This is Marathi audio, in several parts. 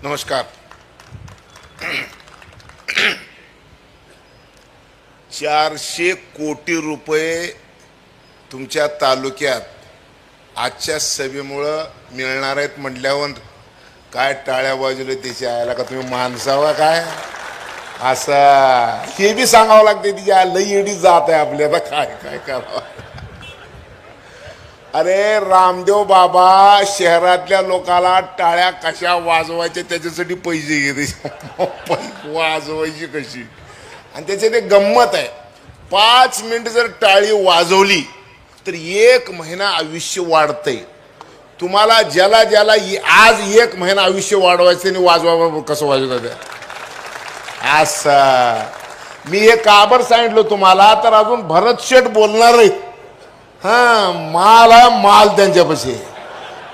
नमस्कार. 400 कोटी रुपये तुमच्या तालुक्यात आजच्या सभेमुळे मिळणार आहेत म्हटल्यावर काय टाळ्या वाजवले त्याच्या आयला का तुम्ही माणसावा काय असं हे बी सांगावं लागते तिच्या लई एडी जात आहे आपल्याला काय काय करावं. अरे रामदेव बाबा शहरातल्या लोकाला टाळ्या कशा वाजवायच्या त्याच्यासाठी पैसे घेते वाजवायची कशी आणि त्याच्यात एक गंमत आहे 5 मिनिट जर टाळी वाजवली तर 1 महिना आयुष्य वाढतंय. तुम्हाला ज्याला ज्याला आज 1 महिना आयुष्य वाढवायचं आणि वाजवा कसं वाजवतात असं मी हे काबर सांगितलं तुम्हाला तर अजून भरत शेठ बोलणार आहेत. हा माल आहे माल त्यांच्यापाशी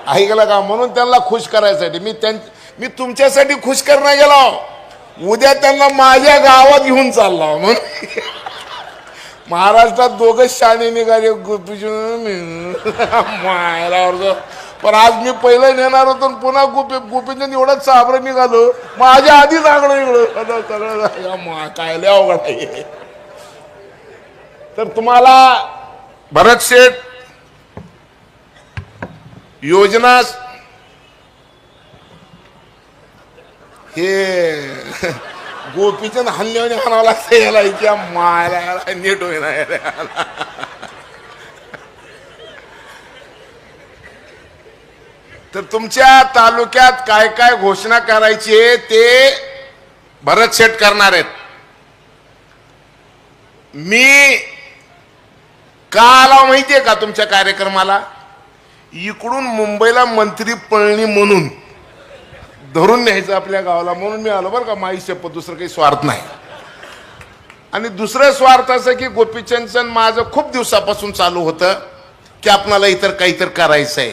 ऐकलं का म्हणून त्यांना खुश करायसाठी मी तुमच्यासाठी खुश करणं गेलो उद्या त्यांना माझ्या गावात घेऊन चालला म्हणून महाराष्ट्रात दोघच शाणे निघाले मायला पण आज मी पहिलं नेणार होतो पुन्हा गोपीचंद एवढंच साबरं निघालो माझ्या आधीच आगळं निघलो सगळं काय लय अवघड आहे. तर तुम्हाला भरत शेठ योजना हे गोपीचंद हल्ल्याने आणावं लागतं याला इतक्या मायला नीट होईना. तर तुमच्या तालुक्यात काय काय घोषणा करायची ते भरत शेठ करणार आहेत. मी का आला माहितीये का तुमच्या कार्यक्रमाला इकडून मुंबईला मंत्री पळणी म्हणून धरून न्यायचं आपल्या गावाला म्हणून मी आलो बरं का. माई शपथ दुसरं काही स्वार्थ नाही. आणि दुसरं स्वार्थ असं की गोपीचंदचं माझं खूप दिवसापासून चालू होतं की आपणाला इतर काहीतरी करायचं आहे.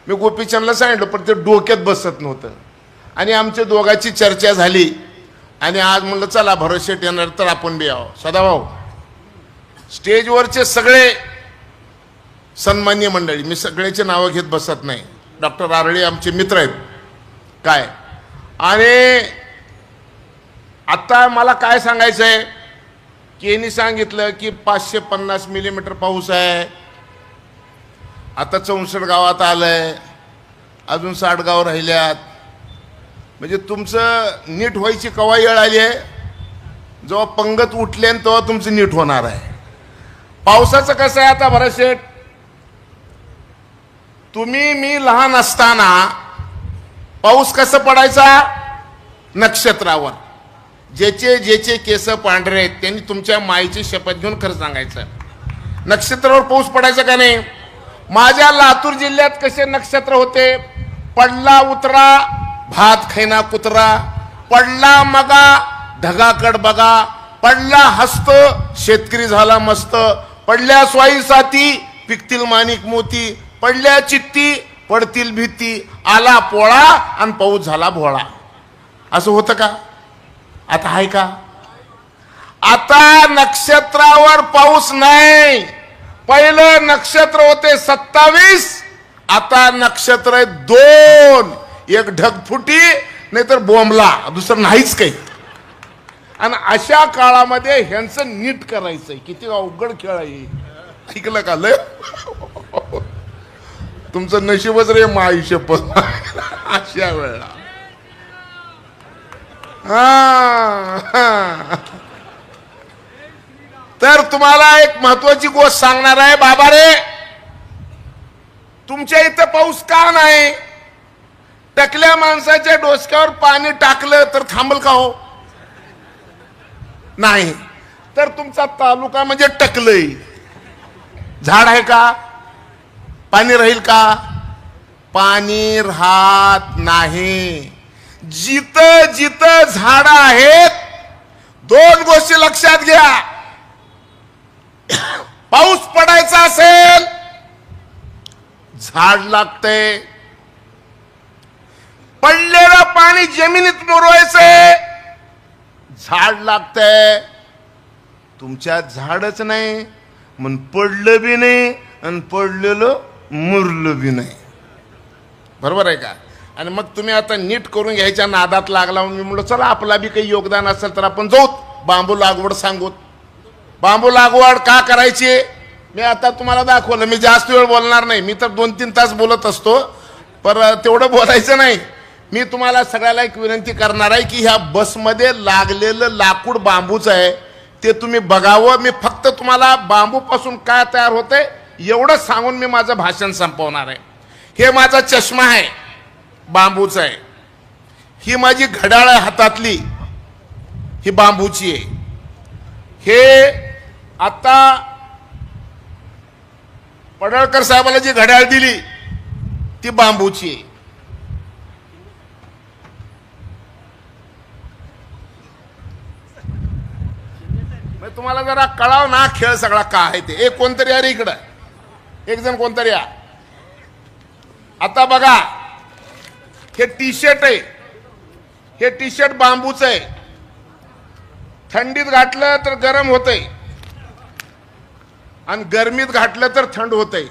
मी गोपीचंदला सांगितलं पण ते डोक्यात बसत नव्हतं आणि आमच्या दोघांची चर्चा झाली आणि आज म्हणलं चला भरत शेठ येणार तर आपण बी यावं. सदाभाऊ स्टेजवरचे सगळे सन्मान्य मंडळी मी सगळ्याचे नावं घेत बसत नाही. डॉक्टर आरळे आमचे मित्र आहेत काय आणि आता मला काय सांगायचं आहे की यांनी सांगितलं की 550 मिलीमीटर पाऊस आहे. आता 64 गावात आलंय अजून 60 गाव राहिल्यात. म्हणजे तुमचं नीट व्हायची कवा वेळ आली आहे जेव्हा पंगत उठले तेव्हा तुमचं नीट होणार आहे. पावसाचं कसं आहे आता भरत शेठ तुम्ही मी लहान असताना पाऊस कसं पडायचा नक्षत्रावर. ज्याचे ज्याचे केस पांढरे आहेत त्यांनी तुमच्या माईची शपथ घेऊन खरं सांगायचं नक्षत्रावर पाऊस पडायचा का नाही. माझ्या लातूर जिल्ह्यात कसे नक्षत्र होते पडला उतरा भात खैना कुत्रा पडला मगा ढगाकड बघा पडला हस्त शेतकरी झाला मस्त पडल्या स्वाई साथी पिकतील माणिक मोती पडल्या चित्ती पडतील भीती आला पोळा आणि पाऊस झाला भोळा. असं होतं का आता आहे का. आता नक्षत्रावर पाऊस नाही. पहिलं नक्षत्र होते 27 आता नक्षत्र आहे 2 एक ढगफुटी नाहीतर बोंबला दुसरं नाहीच काही. आणि अशा काळामध्ये ह्यांचं नीट करायचंय किती अवघड खेळ आहे. ऐकलं का लय तुमचं नशीबच रे माई शपथ अशा वेळेला. तर तुम्हाला एक महत्वाची गोष्ट सांगणार आहे बाबा रे तुमच्या इथं पाऊस का नाही. टकल्या माणसाच्या डोसक्यावर पाणी टाकलं तर थांबल का हो नाही. तर तुमचा तालुका म्हणजे टकलंय झाड आहे का पाणी राहील का पाणी राहत नाही. जिथं जिथं झाड आहेत 2 गोष्टी लक्षात घ्या. पाऊस पडायचा असेल झाड लागतंय. पडलेलं पाणी जमिनीत मुरवायचंय झाड लागतंय. तुमच्यात झाडच नाही म्हणून पडलं बी नाही आणि पडलेलं मुरलं बी नाही. बरोबर आहे का. आणि मग तुम्ही आता नीट करून घ्यायच्या नादात लागला. मी म्हणलो चला आपला बी काही योगदान असेल तर आपण जाऊत बांबू लागवड सांगूत. बांबू लागवड का करायची मी आता तुम्हाला दाखवलं. मी जास्त वेळ बोलणार नाही. मी तर 2-3 तास बोलत असतो, पर तेवढं बोलायचं नाही. मी तुम्हाला सगळ्याला एक विनंती करणार आहे की ह्या बसमध्ये लागलेलं लाकूड बांबूचं आहे ते तुम्ही बघावं. मी फक्त तुम्हाला बांबूपासून काय तयार होतंय एवढं सांगून मी माझं भाषण संपवणार आहे. हे माझा चष्मा आहे, बांबूचा आहे. ही माझी घड्याळ आहे हातातली, ही बांबूची आहे. हे आता पडळकर साहेबाला जी घड्याळ दिली ती बांबूची आहे. तुम्हाला जरा कळाव ना खेळ सगळा का आहे ते. एक कोणतरी अरे इकडं एक जण कोणतरी या. आता बघा हे टी शर्ट आहे, हे टी शर्ट बांबूचं आहे. थंडीत घातलं तर गरम होतंय आणि गरमीत घातलं तर थंड होतंय.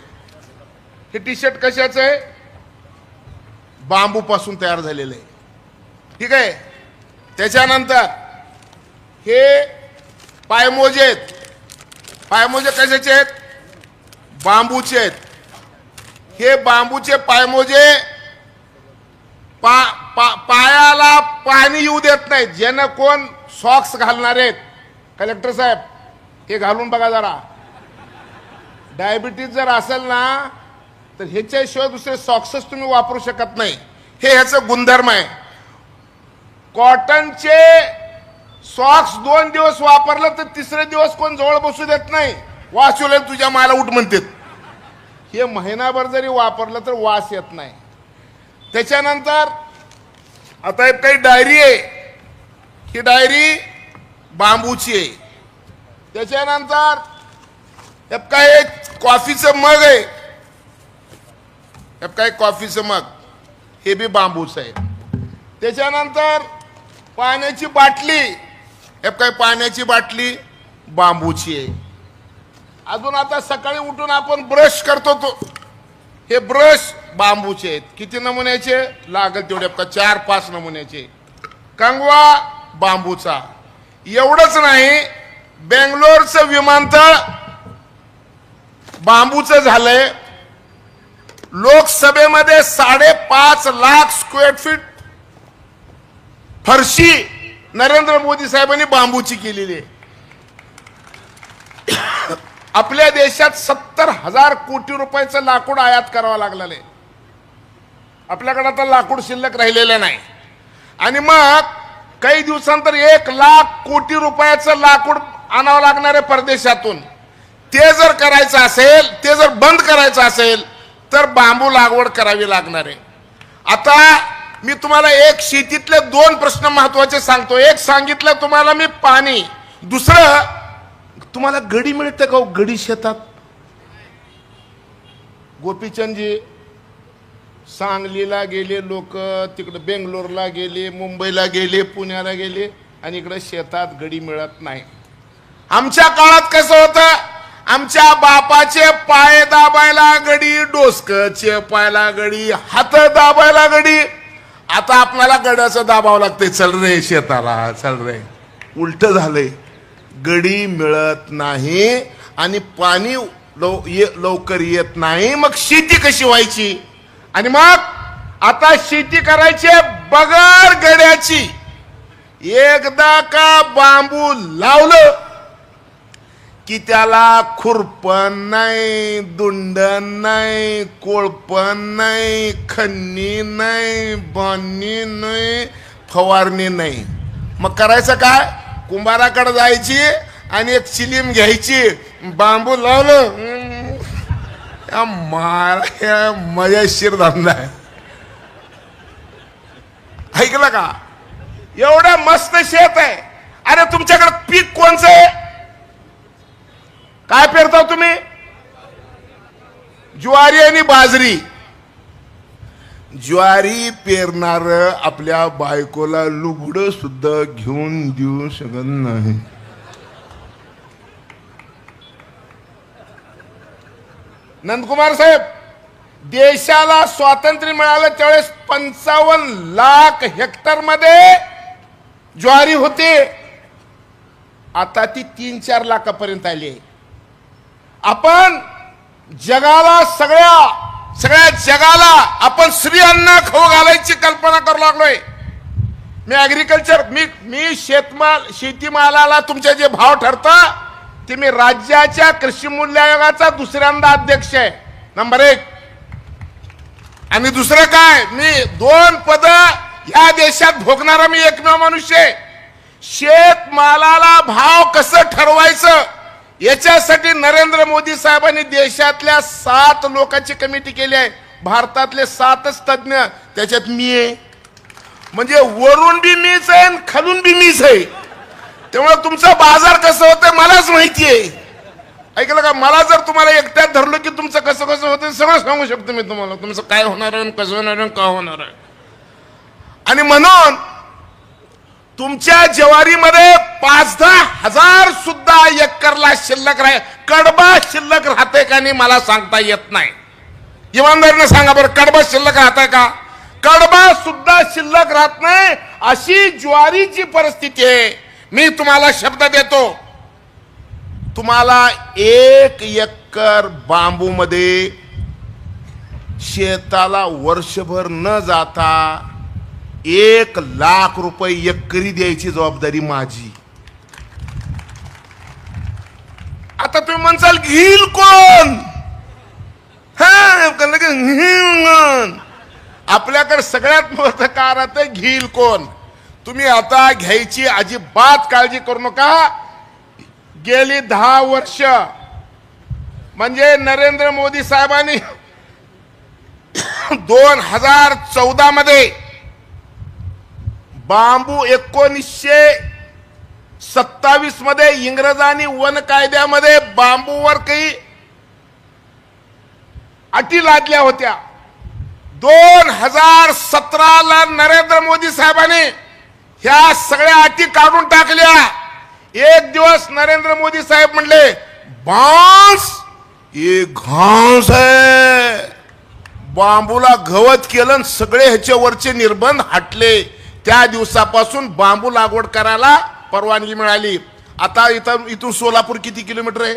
हे टी शर्ट कशाचं आहे? बांबूपासून तयार झालेलं आहे. ठीक आहे. त्याच्यानंतर हे पायमोजे आहेत. पायमोजे कशाचे आहेत? बांबूचे आहेत. हे बांबूचे पायमोजे पायाला पाणी येऊ देत नाहीत. ज्यानं कोण सॉक्स घालणार आहेत कलेक्टर साहेब हे घालून बघा जरा. डायबिटीज जर असेल ना तर ह्याच्याशिवाय दुसरे सॉक्सच तुम्ही वापरू शकत नाही. हे ह्याचं गुणधर्म आहे. कॉटनचे सॉक्स 2 दिवस वापरलं तर तिसरे दिवस कोण जवळ बसू देत नाही. वास येईल तुझ्या माला उठ म्हणतात. हे महिनाभर जरी वापरलं तर वास येत नाही. त्याच्यानंतर आता एक काही डायरी आहे, ही डायरी बांबूची आहे. त्याच्यानंतर काय कॉफीचं मग आहे, काय कॉफीचं मग हे बी बांबूचं आहे. त्याच्यानंतर पाण्याची बाटली, हे काय पाण्याची बाटली बांबूची आहे. अजून आता सकाळी उठून आपण ब्रश करतो तो हे ब्रश बांबूचे आहेत. किती नमुन्याचे लागेल तेवढे 4-5 नमुन्याचे. कंगवा बांबूचा. एवढंच नाही, बेंगलोरचं विमानतळ बांबूचं झालंय. लोकसभेमध्ये 5.5 लाख स्क्वेअर फीट फरशी नरेंद्र मोदी साहेबांनी बांबूची केलेली आहे. आपल्या देशात 70,000 कोटी रुपयाचं लाकूड आयात करावं लागलेलं आहे. आपल्याकडे आता लाकूड शिल्लक राहिलेलं नाही. आणि मग काही दिवसांतर 1 लाख कोटी रुपयाचं लाकूड आणावं लागणार आहे परदेशातून. ते जर करायचं असेल, ते जर बंद करायचं असेल तर बांबू लागवड करावी लागणार आहे. आता मी तुम्हाला एक शेतीतले 2 प्रश्न महत्वाचे सांगतो. एक सांगितलं तुम्हाला मी पाणी, दुसरं तुम्हाला गडी मिळते का? गडी शेतात. गोपीचंदजी सांगलीला गेले लोक, तिकडे बेंगलोरला गेले, मुंबईला गेले, पुण्याला गेले आणि इकडे शेतात गडी मिळत नाही. आमच्या काळात कसं होतं? आमच्या बापाचे पाय दाबायला गडी, डोसकचे पायला गडी, हात दाबायला गडी. आता आपल्याला गड्याचं दाबावं लागतंय. चल रे शेताला, चल रे. उलट झालंय. गडी मिळत नाही आणि पाणी लवकर येत नाही. मग शेती कशी व्हायची? आणि मग आता शेती करायची बगर गड्याची. एकदा का बांबू लावलं की त्याला खुरपण नाही, दुंडण नाही, कोळपण नाही, खन्नी नाही, बांधणी नाही, फवारणी नाही. मग करायचं काय? कुंभाराकडे जायची आणि एक चिलीम घ्यायची, बांबू लावलं, मजेशीर धंदा आहे. ऐकलं का? एवढं मस्त शेत आहे. अरे तुमच्याकडे पीक कोणचं आहे? काय पेरता तुम्ही? ज्वारी आणि बाजरी. ज्वारी पेरणार आपल्या बायकोला लुगडं सुद्धा घेऊन देऊ शकत नाही. नंदकुमार साहेब, देशाला स्वातंत्र्य मिळालं त्यावेळेस 55 लाख हेक्टर मध्ये ज्वारी होते, आता ती 3-4 लाखापर्यंत आली आहे. आपण जगाला सगळ्या जगाला आपण श्री अन्न खाऊ घालायची कल्पना करू लागलोय. मी ऍग्रिकल्चर मी शेतीमालाला तुमचे जे भाव ठरतं ते मी राज्याच्या कृषी मूल्य आयोगाचा दुसऱ्यांदा अध्यक्ष आहे, नंबर 1. आणि दुसरं काय, मी 2 पद या देशात भोगणारा मी एकमेव मनुष्य आहे. शेतमालाला भाव कसं ठरवायचं याच्यासाठी नरेंद्र मोदी साहेबांनी देशातल्या 7 लोकांची कमिटी केली आहे. भारतातले 7च तज्ञ, त्याच्यात मी आहे. म्हणजे वरून बी मीच आहे आणि खालून बी मीच आहे. त्यामुळे तुमचा बाजार कसं होतं मलाच माहिती आहे. ऐकलं का? मला जर तुम्हाला एकट्यात धरलं की तुमचं कसं कसं होतं सगळं सांगू शकतो मी तुम्हाला, तुमचं काय होणार आहे, कसं होणार आहे, का होणार आहे. आणि म्हणून तुमच्या ज्वारीमध्ये 5-10 हजार सुद्धा एकरला शिल्लक राहील, कडबा शिल्लक राहते का नाही मला सांगता येत नाही. इमानदारीने सांगा बरं, कडबा शिल्लक राहतंय का? कडबा सुद्धा शिल्लक राहत नाही, अशी ज्वारीची परिस्थिती आहे. मी तुम्हाला शब्द देतो, तुम्हाला 1 एकर बांबू मध्ये शेताला वर्षभर न जाता 1 लाख रुपये एकरी द्यायची जबाबदारी माझी. आता तुम्ही म्हणसाल घेईल कोण? आपल्याकडे सगळ्यात मोठं कारण आहे घेईल कोण. तुम्ही आता घ्यायची अजिबात काळजी करू नका. गेली 10 वर्ष म्हणजे नरेंद्र मोदी साहेबांनी 2014 मध्ये बांबू 1927 मध्ये इंग्रजांनी वन कायद्यामध्ये बांबूवर काही अटी लादल्या होत्या. 2017 ला नरेंद्र मोदी साहेबांनी ह्या सगळ्या अटी काढून टाकल्या. एक दिवस नरेंद्र मोदी साहेब म्हणले बांस ये घास है, बांबूला गवत केलं, सगळे ह्याच्यावरचे निर्बंध हटले. त्या दिवसापासून बांबू लागवड करायला परवानगी मिळाली. आता इथून सोलापूर किती किलोमीटर आहे?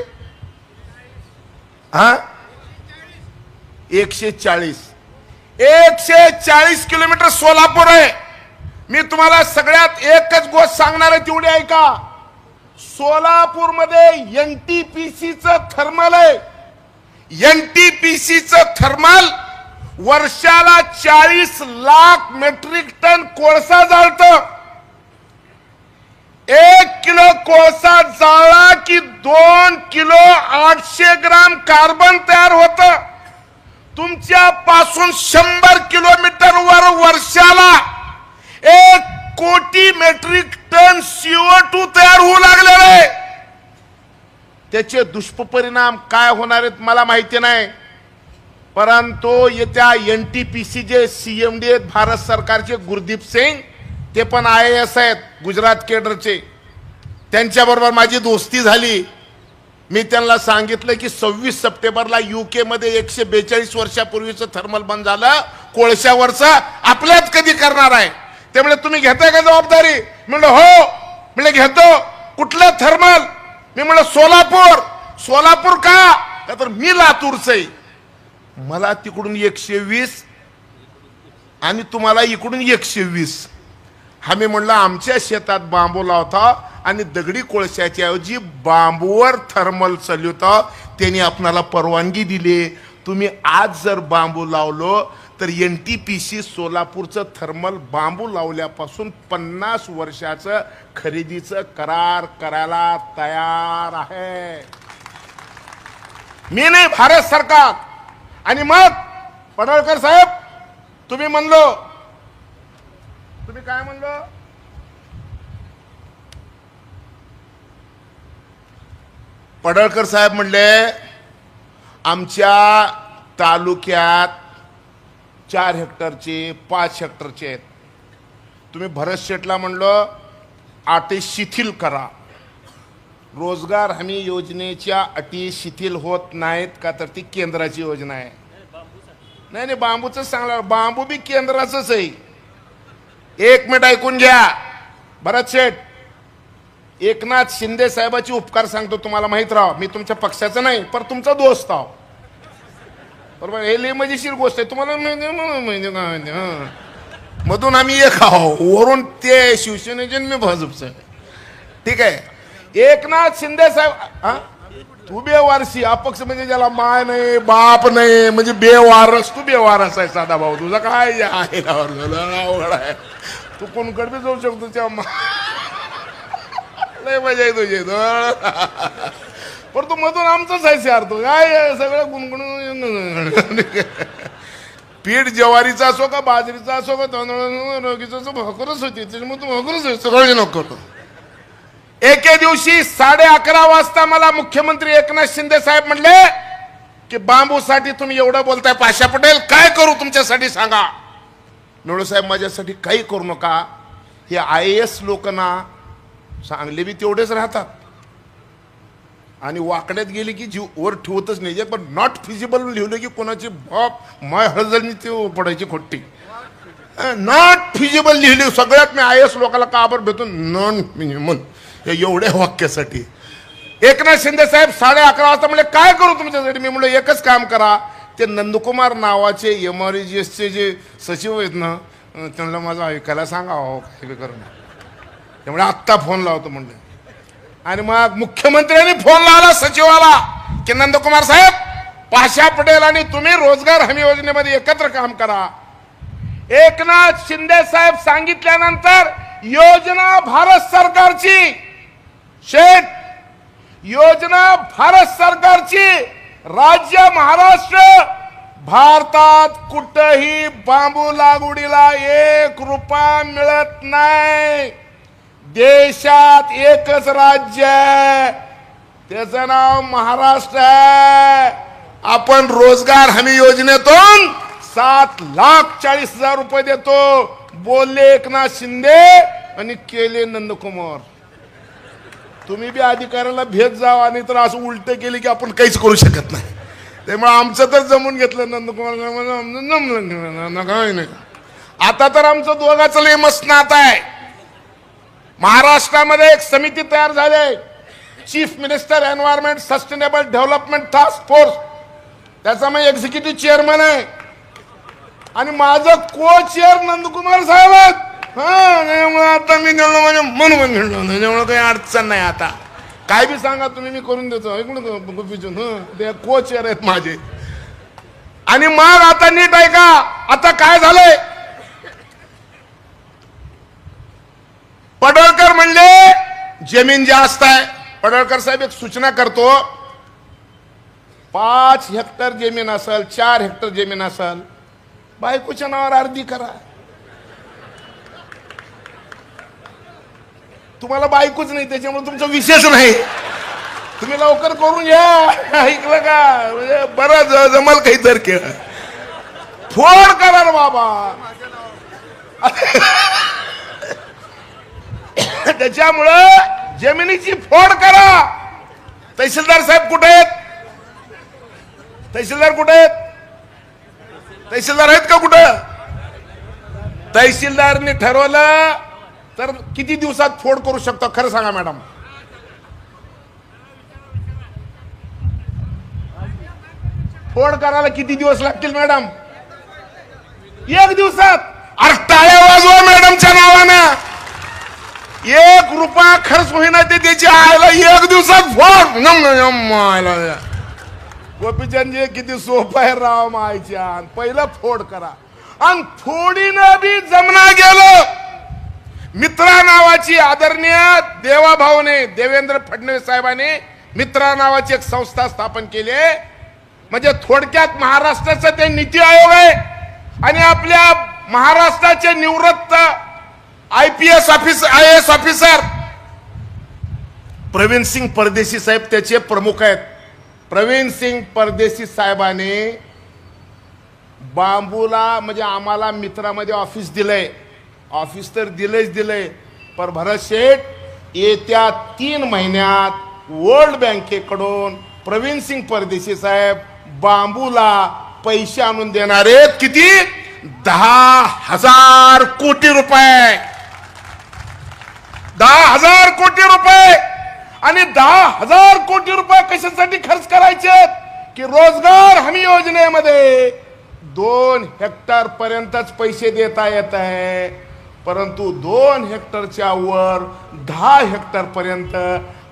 140 किलोमीटर सोलापूर आहे. मी तुम्हाला सगळ्यात एकच गोष्ट सांगणार आहे, तेवढी ऐका. सोलापूर मध्ये एनटीपीसीचं थर्मल आहे. एनटीपीसीचं थर्मल वर्षाला 40 लाख मेट्रिक टन कोळसा जाळतं. 1 किलो कोळसा जाळला की 2 किलो 800 ग्राम कार्बन तयार होतं. तुमच्या पासून 100 किलोमीटर वर वर्षाला 1 कोटी मेट्रिक टन CO2 तयार होऊ लागलेला आहे. त्याचे दुष्परिणाम काय होणार आहेत मला माहिती नाही, परंतु येत्या एनटीपीसी जे सीएमडी आहेत भारत सरकारचे गुरदीप सिंग, ते पण IAS आहेत गुजरात केडरचे. त्यांच्याबरोबर माझी दोस्ती झाली. मी त्यांना सांगितलं की 26 सप्टेंबरला UK मध्ये 142 वर्षापूर्वीचं थर्मल बंद झालं, कोळशावरचं आपल्यात कधी करणार आहे? त्यामुळे तुम्ही घेताय का जबाबदारी? म्हणलं हो. म्हणलं घेतो. कुठलं थर्मल? मी म्हणलं सोलापूर का तर मी लातूरचं आहे. मला तिकडून 120 आणि तुम्हाला इकडून 120. आम्ही म्हणलं आमच्या शेतात बांबू लावता आणि दगडी कोळशाच्या ऐवजी बांबूवर थर्मल चालवता, त्यांनी आपणाला परवानगी दिली. तुम्ही आज जर बांबू लावलो तर एनटीपीसी सोलापूरचं थर्मल बांबू लावल्यापासून 50 वर्षाचं खरेदीचं करार करायला तयार आहे. मी नाही, भारत सरकार. आणि मग पडळकर साहेब तुम्ही काय म्हणलो? पडळकर साहेब म्हणले आमच्या तालुक्यात 4 हेक्टरचे 5 हेक्टरचे आहेत. तुम्ही भरत शेठला म्हणलं अटी शिथिल करा. रोजगार हमी योजनेच्या अटी शिथिल होत नाहीत का तर ती केंद्राची योजना आहे. नाही नाही, बांबूच सांगणार, बांबू बी केंद्राचंच आहे. एक मिनिट ऐकून घ्या भरत शेठ. एकनाथ शिंदे साहेबाची उपकार सांगतो तुम्हाला, माहित राहा. मी तुमच्या पक्षाचं नाही पण तुमचा दोस्त आहो, बरोबर. हे लय मजेशीर गोष्ट आहे तुम्हाला मधून आम्ही एक आहो, वरून ते शिवसेनेचे मी भाजपचं. ठीक आहे. एकनाथ शिंदे साहेब, तू बेवारसी अपक्ष म्हणजे ज्याला माय नाही बाप नाही म्हणजे बेवारस, तू बेवारस आहे साधा भाऊ. तुझा काय आहे अवघड आहे. तू कोणकडे बी जाऊ शकतो त्या लय मजा आहे तुझी. पण तू मधून आमचंच आहे यार. तू काय सगळं गुणगुण. पीठ ज्वारीचा असो का बाजरीचा असो का तांदळाचा असो, भाकरच होती त्याच्यामुळे तू भाकरच सगळं नको. एके दिवशी 11:30 वाजता मला मुख्यमंत्री एकनाथ शिंदे साहेब म्हणले की बांबूसाठी तुम्ही एवढं बोलताय, पाशा पटेल काय करू तुमच्यासाठी सांगा. नवळे साहेब माझ्यासाठी काही करू नका. हे IAS लोक ना चांगले बी तेवढेच राहतात आणि वाकड्यात गेली की जीव वर ठेवतच नाही. पण नॉट फिजिबल लिहिलं की कोणाची बाप माय हळजणी ते पडायची खोटी. नॉट फिजिबल लिहिली सगळ्यात मी IAS लोकांना काबर भेटून नॉन मिनिमम एवढ्या वाक्यासाठी. एकनाथ शिंदे साहेब 11:30 वाजता म्हणजे काय करू तुमच्यासाठी. मी म्हणलं एकच काम करा, ते नंदकुमार नावाचे MRGSचे जे सचिव आहेत ना त्यांना माझं ऐकायला सांगा हो काय करून. त्यामुळे आत्ता फोन लावतो म्हणले. आणि मग मुख्यमंत्र्यांनी फोन लावला सचिवाला की नंदकुमार साहेब, पाशा पटेल आणि तुम्ही रोजगार हमी योजनेमध्ये एकत्र काम करा. एकनाथ शिंदे साहेब सांगितल्यानंतर योजना भारत सरकारची, शेठ योजना भारत सरकारची, राज्य महाराष्ट्र, भारतात कुठेही बांबू लागवडीला 1 रुपया मिळत नाही. देशात एकच राज्य आहे, त्याचं नाव महाराष्ट्र आहे. आपण रोजगार हमी योजनेतून 7,40,000 रुपये देतो. बोलले एकनाथ शिंदे आणि केले नंदकुमार. तुम्ही बी अधिकाऱ्याला भेट जावा आणि तर असं उलट केले की आपण काहीच करू शकत नाही. त्यामुळे आमचं तर जमून घेतलं नंदकुमार. आता तर आमचं दोघांचं लय मस्त नातं आहे. महाराष्ट्रामध्ये एक समिती तयार झाली, chief minister environment sustainable development task force. त्याचा मी एक्झिक्युटिव्ह चेअरमन आहे आणि माझं को चेअर नंदकुमार साहेब आहेत. आता मी गेलो म्हणजे म्हणून घेतलो, त्याच्यामुळे काही अडचण नाही. आता काय बी सांगा तुम्ही मी करून देतो. ते को चेअर आहेत माझे. आणि मग आता नीट ऐका, आता काय झालंय. पडळकर म्हणले जमीन जास्त आहे. पडळकर साहेब एक सूचना करतो, 5 हेक्टर जमीन असेल, 4 हेक्टर जमीन असेल, बायकोच्या नावावर अर्धी करा. तुम्हाला बायकोच नाही त्याच्यामुळे तुमचा विशेष नाही, तुम्ही लवकर करून घ्या. ऐकलं का, म्हणजे बरं जमल काही तर केळ फोड करा रे बाबा. त्याच्यामुळं जमिनीची फोड करा. तहसीलदार साहेब कुठे आहेत? तहसीलदार कुठे आहेत? तहसीलदार आहेत का कुठं? तहसीलदारने ठरवलं तर किती दिवसात फोड करू शकतो खरं सांगा मॅडम? फोड करायला किती दिवस लागतील मॅडम? 1 दिवसात. अरे टाळ्या वाजवा मॅडमच्या नावानं. 1 रुपया खर्च होईना ते त्याची आयला 1 दिवसात फोड. गोपीचंदजी किती सोपं आहे राव मायच्या. पहिलं फोड करा आणि फोडीनं बी जमना गेलं. मित्रा नावाची आदरणीय देवाभाऊने देवेंद्र फडणवीस साहेबांनी मित्रा नावाची एक संस्था स्थापन केली आहे. म्हणजे थोडक्यात महाराष्ट्राचं ते नीती आयोग आहे आणि आपल्या महाराष्ट्राचे निवृत्त IPS officer IAS officer Praveen Singh Pardeshi साहेब त्याचे प्रमुख आहेत. प्रवीण सिंग परदेशी साहेबांनी बांबूला म्हणजे आम्हाला मित्रामध्ये ऑफिस दिलंय. ऑफिस तर दिलंय पण भरत शेठ येत्या 3 महिन्यात वर्ल्ड बँकेकडून प्रवीण सिंग परदेशी साहेब बांबूला पैसे आणून देणार आहेत. किती? 10,000 कोटी रुपये. 10,000 कोटी रुपये. आणि 10,000 कोटी रुपये कशासाठी खर्च करायचे? की रोजगार हमी योजनेमध्ये 2 हेक्टर पर्यंतच पैसे देता येत आहे, परंतु 2 हेक्टरच्या वर 10 हेक्टर पर्यंत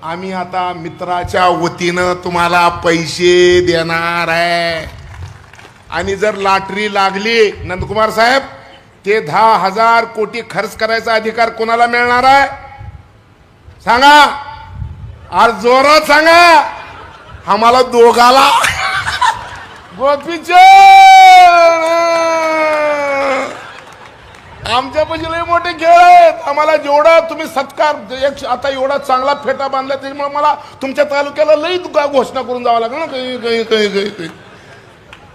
आम्ही आता मित्राच्या वतीनं तुम्हाला पैसे देणार आहे. आणि जर लॉटरी लागली नंदकुमार साहेब, ते 10,000 कोटी खर्च करायचा अधिकार कोणाला मिळणार आहे सांगा? आज जोरात सांगा. आम्हाला दोघाला. गोपीचंद आमच्या पैसे लय मोठे खेळ आहेत. आम्हाला जेवढा तुम्ही सत्कार आता एवढा चांगला फेटा बांधला त्याच्यामुळे मला तुमच्या तालुक्याला लई घोषणा करून जावं लागलं ना काही.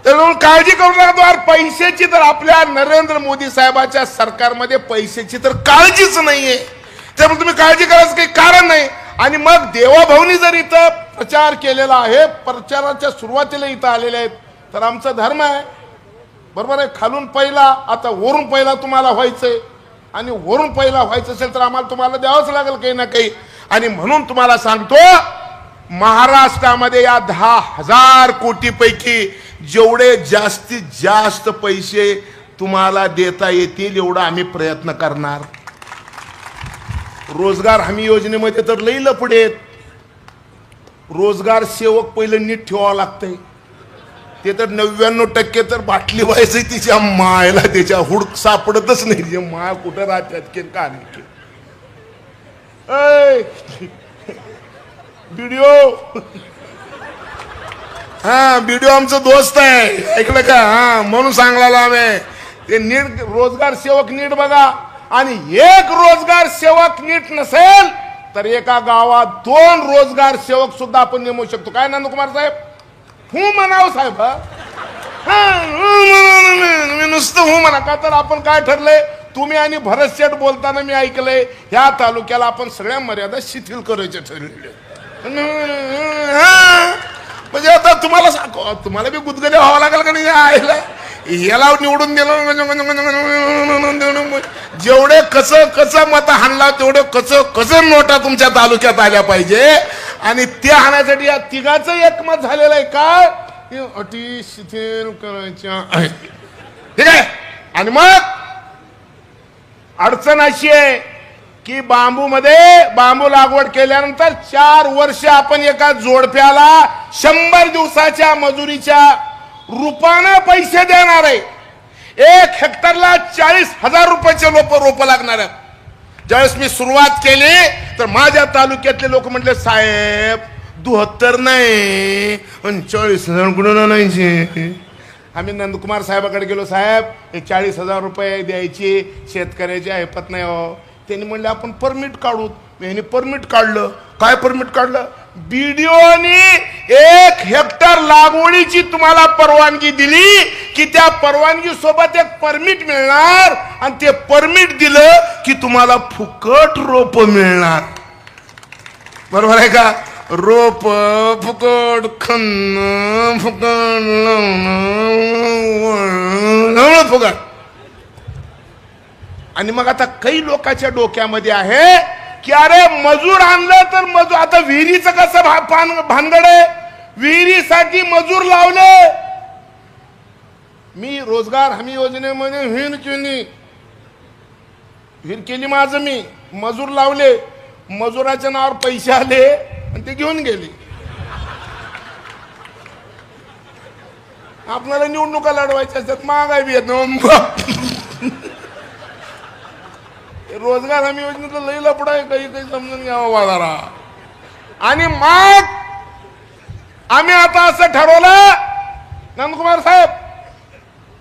तर काळजी करू नका. पैशाची तर आपल्या नरेंद्र मोदी साहेबाच्या सरकारमध्ये पैशाची तर काळजीच नाहीये. त्यामुळे तुम्ही काळजी करायचं काही कारण नाही. आणि मग देवाभाऊनी जर इथं प्रचार केलेला आहे, प्रचाराच्या सुरुवातीला इथं आलेले आहेत, तर आमचा धर्म आहे, बरोबर आहे. खालून पहिला, आता वरून पहिला तुम्हाला व्हायचंय. आणि वरून पहिला व्हायचं असेल तर आम्हाला तुम्हाला द्यावंच लागेल काही ना काही. आणि म्हणून तुम्हाला सांगतो, महाराष्ट्रामध्ये या 10,000 कोटी पैकी जेवढे जास्तीत जास्त पैसे तुम्हाला देता येतील एवढा आम्ही प्रयत्न करणार. रोजगार हमी योजनेमध्ये तर लई लफडे आहेत. रोजगार सेवक पहिलं नीट ठेवावं लागतंय. ते तर 99% तर बाटली व्हायचं तिच्या मायला, त्याच्या हुडक सापडतच नाही. जे माय कुठं राहतात की का नाही. व्हिडिओ व्हिडिओ आमचा दोस्त आहे, ऐकलं का? म्हणून सांगला आम्ही ते नीट रोजगार सेवक नीट बघा. आणि एक रोजगार सेवक नीट नसेल तर एका गावात 2 रोजगार सेवक सुद्धा आपण नेमू शकतो. काय नंदकुमार साहेब? हू म्हणावं साहेब. नुसतं हू म्हणा का? तर आपण काय ठरलंय, तुम्ही आणि भरत शेठ बोलताना मी ऐकलंय, ह्या तालुक्याला आपण सगळ्या मर्यादा शिथिल करायचे ठरलेले. म्हणजे आता तुम्हाला बी गुदगुले व्हावं लागेल का नाही? आयला याला निवडून दिलं, जेवढे कसं मत हाणला तेवढे कसं नोटा तुमच्या तालुक्यात आल्या पाहिजे. आणि ते हाण्यासाठी या तिघाचं एकमत झालेलं आहे. काय? अटी शिथिल करायच्या आहेत, ठीक आहे. आणि मग अडचण अशी आहे की बांबू लागवड केल्यानंतर 4 वर्ष आपण एका जोडप्याला 100 दिवसाच्या मजुरीच्या रूपानं पैसे देणार आहे. 1 हेक्टरला 40,000 रुपयाचे रोप लागणार आहेत. ज्यावेळेस मी सुरुवात केली तर माझ्या तालुक्यातले लोक म्हटले, साहेब 72 नाही 40,000 कुठून आणायचे? आम्ही नंदकुमार साहेबाकडे गेलो, साहेब हे 40,000 रुपये द्यायची शेतकऱ्याची ऐपत नाही हो. त्यांनी म्हणले आपण परमिट काढू. मी परमिट काढलं. काय परमिट काढलं? बीडीओनी 1 हेक्टर लागवडीची तुम्हाला परवानगी दिली की त्या परवानगी सोबत एक परमिट मिळणार. आणि ते परमिट दिलं की तुम्हाला फुकट रोप मिळणार. बरोबर आहे का? रोप फुकट, खन्न फुकट, लावणं फुकट. आणि मग आता काही लोकांच्या डोक्यामध्ये आहे की अरे मजूर आणलं तर मजूर, आता विहिरीचं कसं भानगड आहे, विहिरीसाठी मजूर लावले. मी रोजगार हमी योजनेमध्ये विहीर केली माझं, मी मजूर लावले, मजुराच्या नावावर पैसे आले आणि ते घेऊन गेले. आपल्याला निवडणुका लढवायच्या असतात, महागाई बी येत. रोजगार हमी योजनेचं लई लफडा आहे, काही समजून घ्यावं बाजारा. आणि मग आम्ही आता असं ठरवलं, नंदकुमार साहेब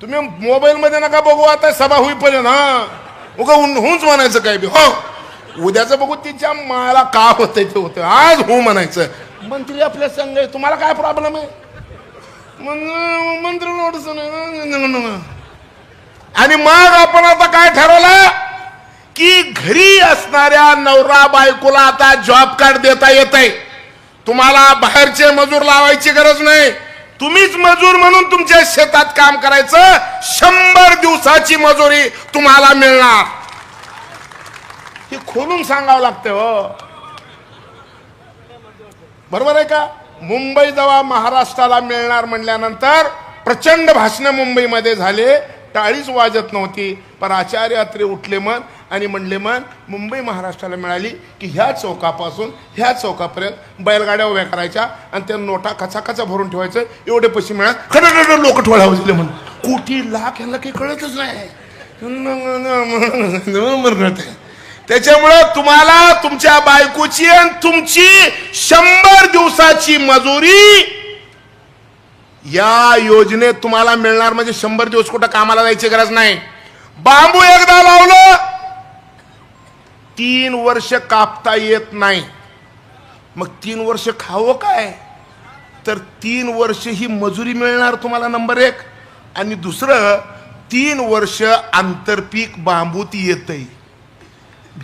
तुम्ही मोबाईल मध्ये नका बघू, आता सभा होईपर्यंत उगा होऊच म्हणायचं काय बी. हो उद्याचं बघू, तिच्या माला का होतंय ते होतं, आज हो म्हणायचं. मंत्री आपल्या संघ आहे, तुम्हाला काय प्रॉब्लेम आहे? मंत्री नोटीस. आणि मग आपण आता काय ठरवलं की घरी असणाऱ्या नवरा बायकोला आता जॉब कार्ड देता येत आहे. तुम्हाला बाहेरचे मजूर लावायची गरज नाही. तुम्हीच मजूर म्हणून तुमच्या शेतात काम करायचं, 100 दिवसाची मजुरी तुम्हाला मिळणार. हे खोलून सांगावं लागतं हो. बरोबर आहे का? मुंबई जेव्हा महाराष्ट्राला मिळणार म्हणल्यानंतर प्रचंड भाषण मुंबईमध्ये झाले, टाळीच वाजत नव्हती. पण आचार्य अत्रे उठले मन आणि म्हणले मन मुंबई महाराष्ट्राला मिळाली की ह्या चौकापासून ह्या चौकापर्यंत बैलगाड्या उभ्या करायच्या आणि त्या नोटा कचाकचा भरून ठेवायचं, एवढे पैसे मिळाल. खरं लोक ठोळा वाजले म्हणून कोटी लाख यांना काही कळतच नाही. त्याच्यामुळं तुम्हाला तुमच्या बायकोची आणि तुमची 100 दिवसाची मजुरी या योजनेत तुम्हाला मिळणार. म्हणजे 100 दिवस कुठं कामाला जायची गरज नाही. बांबू एकदा लावलं 3 वर्ष कापता येत नाही. मग 3 वर्ष खावं काय? तर 3 वर्ष ही मजुरी मिळणार तुम्हाला, नंबर 1. आणि दुसरं 3 वर्ष आंतरपीक बांबूत येतंय.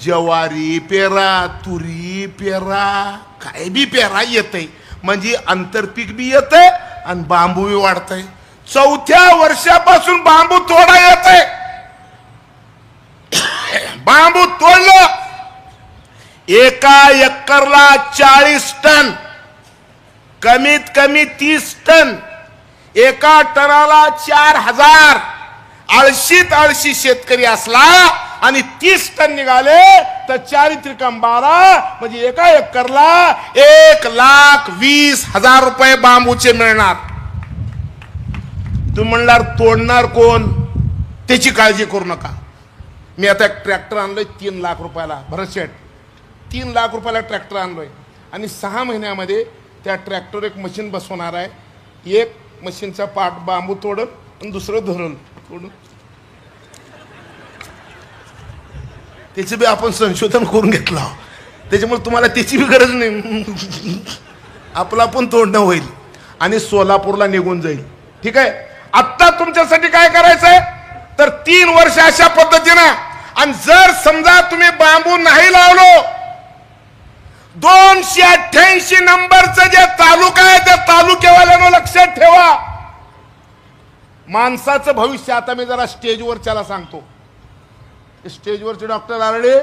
ज्वारी पेरा, तुरी पेरा, काय बी पेरा येतंय. म्हणजे आंतरपीक बी येतंय आणि बांबू बी वाढतंय. 4थ्या वर्षापासून बांबू तोडा येतंय. बांबू तोडलं, एका एकरला 40 टन, कमीत कमी 30 टन, एका टनाला 4000. आळशी शेतकरी असला आणि 30 टन निघाले तर 4 त्रिकम 12, म्हणजे एका एकरला 1,20,000 रुपये बांबूचे मिळणार. तुम्ही म्हणणार तोडणार कोण? त्याची काळजी करू नका. मी आता एक ट्रॅक्टर आणलोय 3 लाख रुपयाला. भरत शेठ 3 लाख रुपयाला ट्रॅक्टर आणलोय आणि 6 महिन्यामध्ये त्या ट्रॅक्टर एक मशीन बसवणार आहे. एक मशीनचा पार्ट बांबू तोडल आणि दुसरं धरण तोडून त्याचं बी आपण संशोधन करून घेतलं. त्याच्यामुळे तुम्हाला त्याची बी गरज नाही. आपला पण तोडणं होईल आणि सोलापूरला निघून जाईल. ठीक आहे. आत्ता तुमच्यासाठी काय करायचंय तर 3 वर्ष अशा पद्धतीनं. आणि जर समजा तुम्ही बांबू नाही लावलो, 288 नंबरचं जे तालुका आहे त्या तालुक्यावाल्यानं लक्षात ठेवा. माणसाचं भविष्य, आता मी जरा स्टेजवरच्याला सांगतो. स्टेजवरचे डॉक्टर आरडे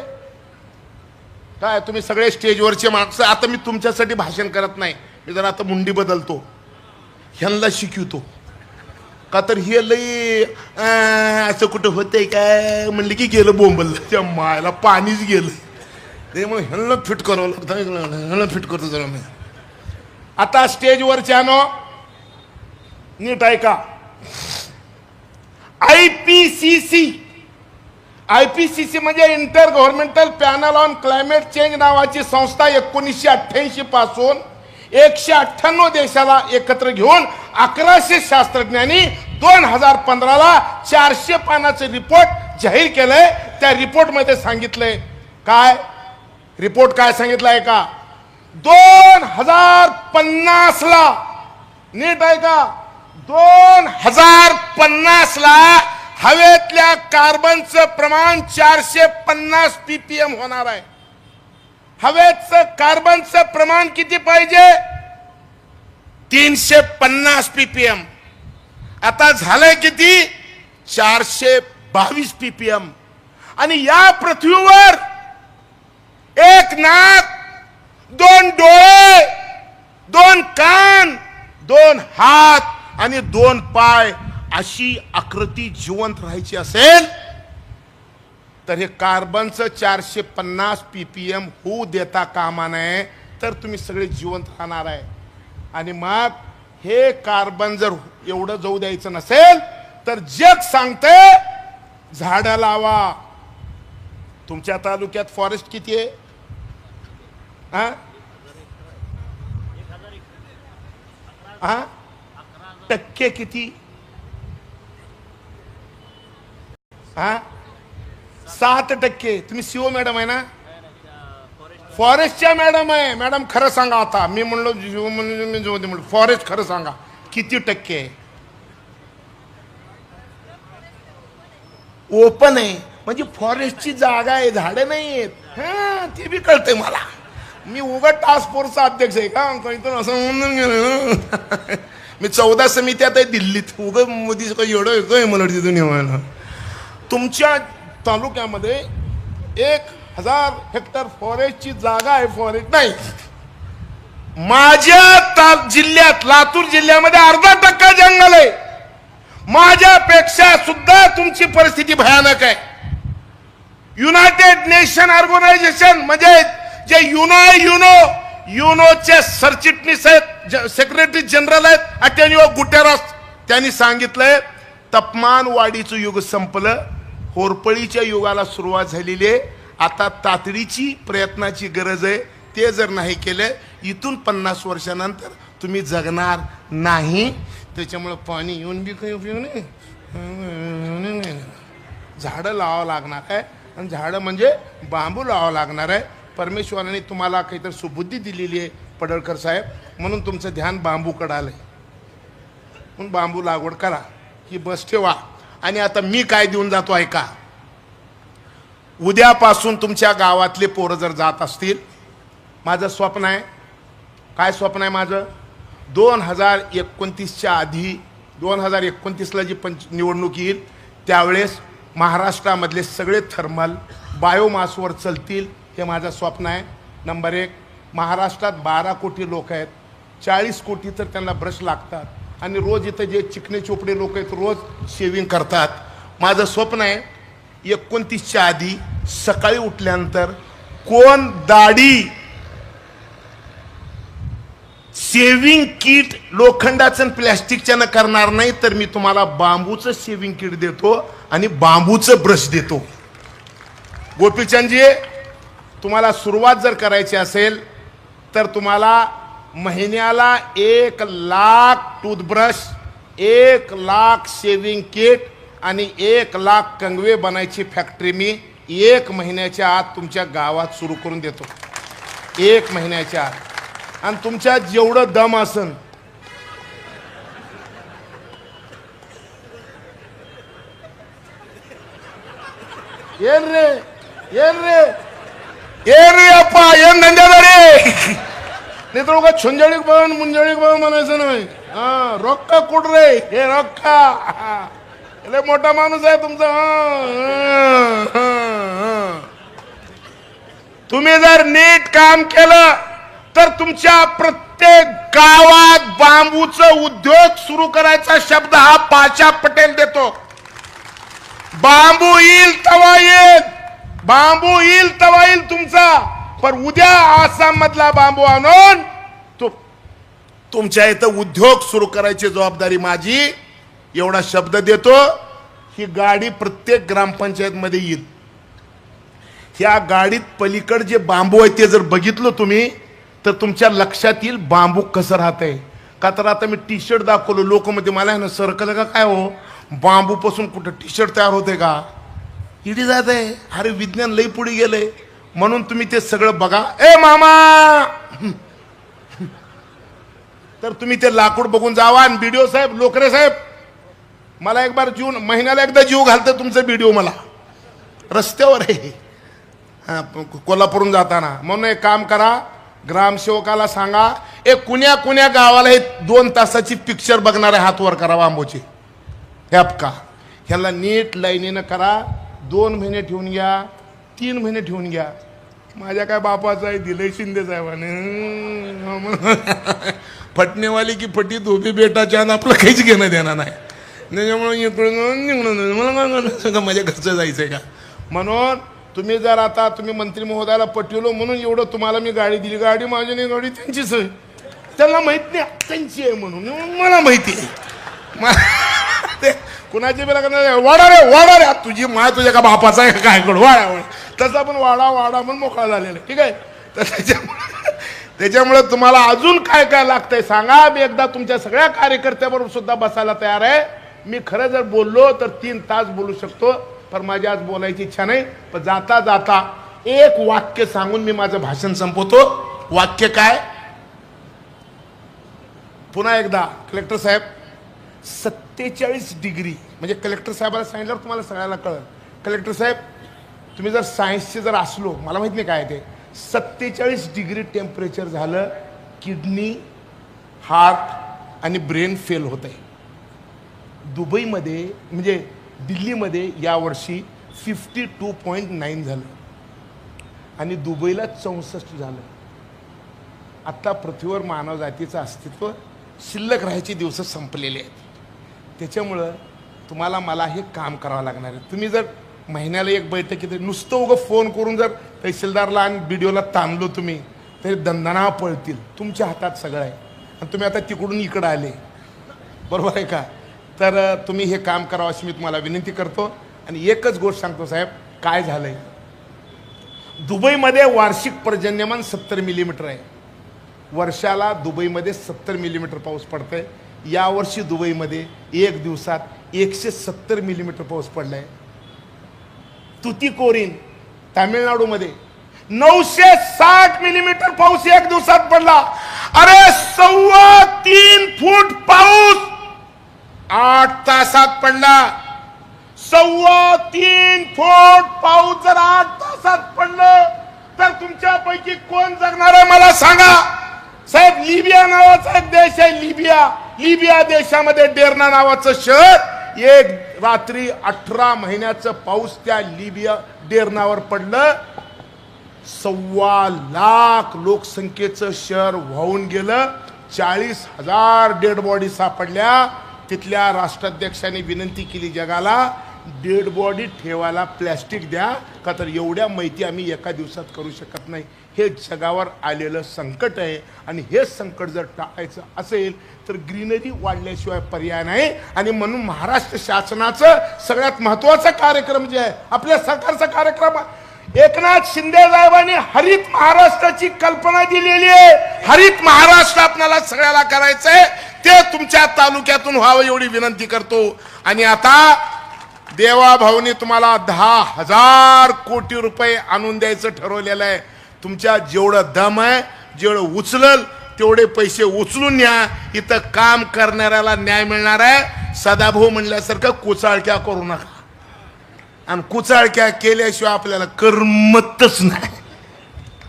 काय, तुम्ही सगळे स्टेजवरचे माणसं. आता मी तुमच्यासाठी भाषण करत नाही, मी जरा आता मुंडी बदलतो, ह्यांना शिकवतो. का तर हे लई असं कुठं होतंय काय म्हणलं की गेलं बोंबल, त्या मायला पाणीच गेलं. त्यामुळे ह्यांना फिट करावं लागतं, ह्यांना फिट करतो जरा मी. आता स्टेजवरच्यानो नीट ऐका. आयपीसीसी म्हणजे inter governmental panel on climate change नावाची संस्था 1988 पासून 198 देशाला एकत्र घेऊन 1100 शास्त्रज्ञांनी 2015ला 400 पानाचे रिपोर्ट जाहीर केलंय. त्या रिपोर्ट मध्ये सांगितलंय काय, रिपोर्ट काय सांगितलंय का, 2050 ला, नीट आहे का, 2050 ला हवेतल्या कार्बनचं प्रमाण 450 ppm होणार आहे. हवेचं कार्बनचं प्रमाण किती पाहिजे? 350 ppm. आता झालंय किती? 422 ppm. आणि या पृथ्वीवर 1 नाक, 2 डोळे, 2 कान, 2 हात आणि 2 पाय अशी आकृती जिवंत राहायची असेल तर हे कार्बनचं 450 ppm होऊ देता कामा नये, तर तुम्ही सगळे जिवंत राहणार आहे. आणि मग हे कार्बन जर एवढं जाऊ द्यायचं नसेल तर जग सांगते झाडं लावा. तुमच्या तालुक्यात फॉरेस्ट किती आहे? टक्के किती? 7%. तुम्ही सीओ मॅडम आहे ना, फॉरेस्टच्या मॅडम आहे. मॅडम खरं सांगा. आता मी म्हणलो जीव म्हणलो फॉरेस्ट, खरं सांगा किती टक्के आहे? ओपन आहे म्हणजे फॉरेस्टची जागा आहे, झाडे नाही आहेत. ते बी कळतंय मला. मी उगा टास्क फोर्सचा अध्यक्ष आहे का, इथून असं मी 14 समित्यात आहे दिल्लीत. उगं मोदी एवढं येतोय मला तिथून येवायला. तुमच्या तालुक्यामध्ये 1000 हेक्टर फॉरेस्टची जागा आहे, फॉरेस्ट नाही. माझ्या जिल्ह्यात, लातूर जिल्ह्यामध्ये 0.5% जंगल आहे. माझ्यापेक्षा सुद्धा तुमची परिस्थिती भयानक आहे. युनायटेड नेशन ऑर्गनायझेशन म्हणजे जे युनोचे सरचिटणीस आहेत, सेक्रेटरी जनरल आहेत अटेनिओ गुटेरस, त्यांनी सांगितलंय तापमान वाढीचं युग संपलं, होरपळीच्या युगाला सुरुवात झालेली आहे. आता तातडीची प्रयत्नाची गरज आहे. ते जर नाही केलं इथून 50 वर्षानंतर तुम्ही जगणार नाही. त्याच्यामुळे पाणी येऊन बी काही उपयोग नाही. झाडं लावावं लागणार आहे, आणि झाडं म्हणजे बांबू लावावं लागणार आहे. परमेश्वराने तुम्हाला काहीतरी सुबुद्धी दिलेली आहे पडळकर साहेब, म्हणून तुमचं ध्यान बांबूकडे आलंय. म्हणून बांबू लागवड करा, ही बस ठेवा. आणि आता मी काय देऊन जातो ऐका. उद्यापासून तुमच्या गावातले पोरं जर जात असतील, माझं स्वप्न आहे. काय स्वप्न आहे माझं? 2029च्या आधी, 2029ला जी निवडणूक येईल त्यावेळेस महाराष्ट्रामधले सगळे थर्मल बायोमासवर चालतील, हे माझं स्वप्न आहे. नंबर 1, महाराष्ट्रात 12 कोटी लोक आहेत, 40 कोटी तर त्यांना ब्रश लागतात, आणि रोज इथं जे चिकणे चोपडे लोक आहेत रोज शेविंग करतात. माझं स्वप्न आहे 29च्या आधी सकाळी उठल्यानंतर कोण दाढी शेविंग किट लोखंडाचं प्लॅस्टिकच्या न करणार नाही, तर मी तुम्हाला बांबूचं शेविंग किट देतो आणि बांबूचं ब्रश देतो. गोपीचंदजी, तुम्हाला सुरुवात जर करायची असेल तर तुम्हाला महिन्याला 1 lakh toothbrush, 1 lakh shaving kit आणि 1 लाख कंगवे बनायची फॅक्टरी मी 1 महिन्याच्या आत तुमच्या गावात सुरू करून देतो. 1 महिन्याच्या आत. आणि तुमच्या जेवढं दम असन, येन रे येन रे येन रे अप्पा येन धंद्यादारी. नाही तर उगा छुंजळीक बघून मुंजळीक बघून म्हणायचं नाही. हा, रोक्का कुठ रे, हे रोक्का लय मोठा माणूस आहे तुमचा. तुम्ही जर नीट काम केलं तर तुमच्या प्रत्येक गावात बांबूचं उद्योग सुरू करायचा शब्द हा पाशा पटेल देतो. बांबू येईल तवा येईल, बांबू येईल तवा येईल तुमचा. पण उद्या आसाम मधला बांबू आणून तुमच्या इथं उद्योग सुरू करायची जबाबदारी माझी, एवढा शब्द देतो. ही गाडी प्रत्येक ग्रामपंचायत मध्ये येईल. ह्या गाडीत पलीकड जे बांबू आहे ते जर बघितलं तुम्ही तर तुमच्या लक्षात येईल बांबू कसं राहतंय. का तर आता मी टी शर्ट दाखवलो, लोक मध्ये मला ना सरकलं का काय हो, बांबू पासून कुठं टी शर्ट तयार होते का, इडी जात आहे. अरे विज्ञान लई पुढे गेलंय. म्हणून तुम्ही ते सगळं बघा. ए मामा, तर तुम्ही ते लाकूड बघून जावा. आणि बीडीओ साहेब, लोकरे साहेब, मला एक बार महिन्याला एकदा जीव घालतं तुमचं बीडीओ मला रस्त्यावर आहे कोल्हापूरून जाताना. म्हणून एक काम करा, ग्रामसेवकाला सांगा कुण्या कुण्या गावाला हे 2 तासाची पिक्चर बघणारे हात वर करा बांबूचे. ह्याप का ह्याला नीट लाईनीनं करा. 2 महिने ठेवून घ्या, 3 महिने ठेवून घ्या. माझ्या काय बापाचं आहे, दिलंय शिंदे साहेबाने. फटणेवाली की फटी धोबी बेटाच्या, आपलं काहीच घेणं देणार नाही. त्याच्यामुळे मला माझ्या घरचं जायचंय का. म्हणून तुम्ही जर आता तुम्ही मंत्री महोदयाला पटवलो म्हणून एवढं तुम्हाला मी गाडी दिली. गाडी माझी नाही, गाडी त्यांचीच आहे. त्यांना माहित नाही त्यांची आहे म्हणून, मला माहिती आहे. कुणाची बी लागणार वाडा रे वाडा रे, तुझी मा तुझ्या का बापाचा आहे काय करू वाडा वाडा, तसा पण वाडा वाडा म्हणून मोकळा झालेला. ठीक आहे. तर त्याच्यामुळे तुम्हाला अजून काय काय लागतंय सांगा. मी एकदा तुमच्या सगळ्या कार्यकर्त्याबरोबर सुद्धा बसायला तयार आहे. मी खरं जर बोललो तर 3 तास बोलू शकतो, पण माझी आज बोलायची इच्छा नाही. पण जाता जाता एक वाक्य सांगून मी माझं भाषण संपवतो. वाक्य काय? पुन्हा एकदा कलेक्टर साहेब, 47 डिग्री म्हणजे कलेक्टर साहेबाला सांगितल्यावर तुम्हाला सगळ्याला कळलं. कलेक्टर साहेब, तुम्ही जर सायन्सचे जर असलो, मला माहित नाही काय ते, 47 डिग्री टेम्परेचर झालं, किडनी, हार्ट, आणि ब्रेन फेल होत आहे. दुबईमध्ये म्हणजे दिल्लीमध्ये यावर्षी 52.9 झालं आणि दुबईला 64 झालं. आत्ता पृथ्वीवर मानवजातीचं अस्तित्व शिल्लक राहायचे दिवस संपलेले आहेत. त्याच्यामुळं तुम्हाला मला हे काम करावं लागणार आहे. तुम्ही जर महिन्याला एक बैठकीत नुसतं उगं फोन करून जर तहसीलदारला आणि BDOला ताणलो तुम्ही तरी दंदना पळतील. तुमच्या हातात सगळं आहे आणि तुम्ही आता तिकडून इकडं आले, बरोबर आहे का? तर तुम्ही हे काम करावं अशी मी तुम्हाला विनंती करतो. आणि एकच गोष्ट सांगतो साहेब, काय झालंय दुबईमध्ये वार्षिक पर्जन्यमान 70 मिलीमीटर आहे. वर्षाला दुबईमध्ये 70 मिलीमीटर पाऊस पडतंय. यावर्षी दुबईमध्ये एक दिवसात 170 मिलीमीटर पाऊस पडलाय. तुतीकोरीन तामिळनाडूमध्ये 960 मिलीमीटर पाऊस एक दिवसात पडला. अरे 3.25 फूट पाऊस 8 तासात पडला. 3.25 फूट पाऊस जर 8 तासात पडलं तर तुमच्यापैकी कोण जगणार आहे मला सांगा साहेब. लिबिया नावाचा एक देश आहे, लिबिया देशामध्ये डेर्ना नावाचं शहर, एक रात्री 18 महिन्याचं पाऊस त्या लिबिया डेर्नावर पडलं. 1.25 लाख लोकसंख्येचं शहर वाहून गेलं. 40,000 डेड बॉडी सापडल्या. तिथल्या राष्ट्राध्यक्षांनी विनंती केली जगाला, डेड बॉडी ठेवायला प्लॅस्टिक द्या, का तर एवढ्या माहिती आम्ही एका दिवसात करू शकत नाही. हे जगावर आलेलं संकट आहे आणि हे संकट जर टाळायचं असेल तर ग्रीनरी वाढल्याशिवाय पर्याय नाही. आणि म्हणून महाराष्ट्र शासनाचं सगळ्यात महत्त्वाचा कार्यक्रम जे आहे, आपल्या सरकारचा कार्यक्रम, एकनाथ शिंदे साहेबांनी हरित महाराष्ट्राची कल्पना दिलेली आहे. हरित महाराष्ट्र आपल्याला सगळ्याला करायचंय, ते तुमच्या तालुक्यातून व्हावं एवढी विनंती करतो. आणि आता देवाभाऊनी तुम्हाला 10,000 कोटी रुपये आणून द्यायचं ठरवलेलं आहे. तुमच्या जेवढं दम आहे, जेवढं उचलल तेवढे पैसे उचलून न्या. इथं काम करणाऱ्याला न्याय मिळणार आहे. सदाभाऊ म्हणल्यासारखं कुचाळक्या करू नका, आणि कुचाळक्या केल्याशिवाय आपल्याला करमतच नाही.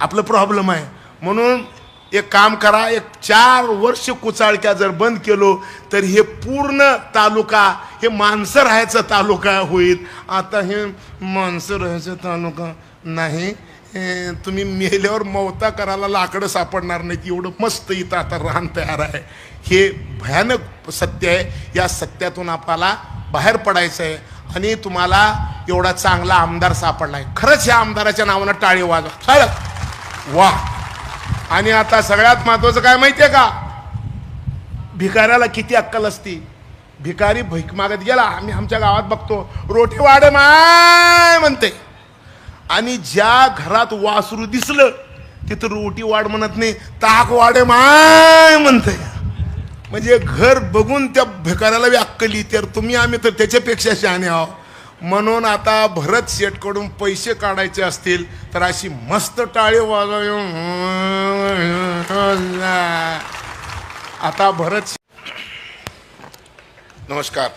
आपलं प्रॉब्लेम आहे. म्हणून एक काम करा, एक 4 वर्ष कुचाळक्या जर बंद केलो तर हे पूर्ण तालुका हे माणसं राहायचा तालुका होईल. आता हे माणसं राहायचा तालुका नाही. तुम्ही मेल्यावर मवता करायला लाकडं सापडणार नाहीत, एवढं मस्त इथं आता रान तयार आहे. हे भयानक सत्य आहे. या सत्यातून आपल्याला बाहेर पडायचं आहे. आणि तुम्हाला एवढा चांगला आमदार सापडला आहे. खरंच या आमदाराच्या नावानं टाळी वाजवा. वा. आणि आता सगळ्यात महत्वाचं काय माहितीये का, भिकाऱ्याला किती अक्कल असती. भिकारी भीक मागत गेला, आम्ही आमच्या गावात बघतो, रोटी वाढ माय म्हणते. आणि ज्या घरात वासरू दिसलं तिथं रोटी वाढ म्हणत नाही, ताक वाढे माय म्हणते. म्हणजे घर बघून त्या भिकाऱ्याला बी अक्कल येते. तुम्ही आम्ही तर त्याच्यापेक्षा शहाणे आहो. म्हणून आता भरत शेठकडून पैसे काढायचे असतील तर अशी मस्त टाळी वाजव. आता भरत, नमस्कार.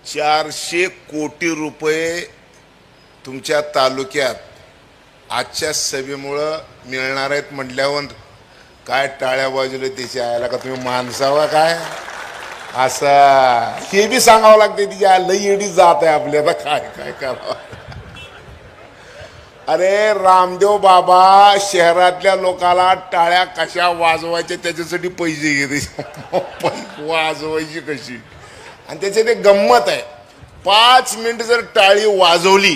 400 कोटी रुपये तुमच्या तालुक्यात आजच्या सभेमुळं मिळणार आहेत म्हटल्यावर काय टाळ्या वाजवले त्याच्या आयला का तुम्ही माणसावा काय असं हे बी सांगावं लागते. तिच्या लई एडी जात आहे आपल्याला, काय काय करावं. अरे रामदेव बाबा शहरातल्या लोकांना टाळ्या कशा वाजवायच्या त्याच्यासाठी पैसे घेते. वाजवायची कशी, आणि त्याच्यात एक गंमत आहे. 5 मिनिट जर टाळी वाजवली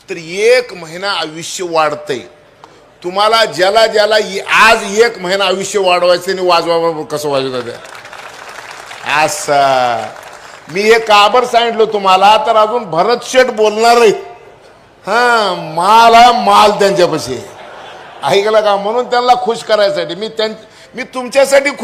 तर 1 महिना आयुष्य वाढतंय. तुम्हाला ज्याला ज्याला आज 1 महिना आयुष्य वाढवायचं आणि वाजवा कसं वाजवतात असं मी हे काबर सांगितलं तुम्हाला, तर अजून भरत शेठ बोलणार आहेत. हा माल त्यांच्यापाशी ऐकलं का, म्हणून त्यांना खुश करायसाठी मी तुमच्यासाठी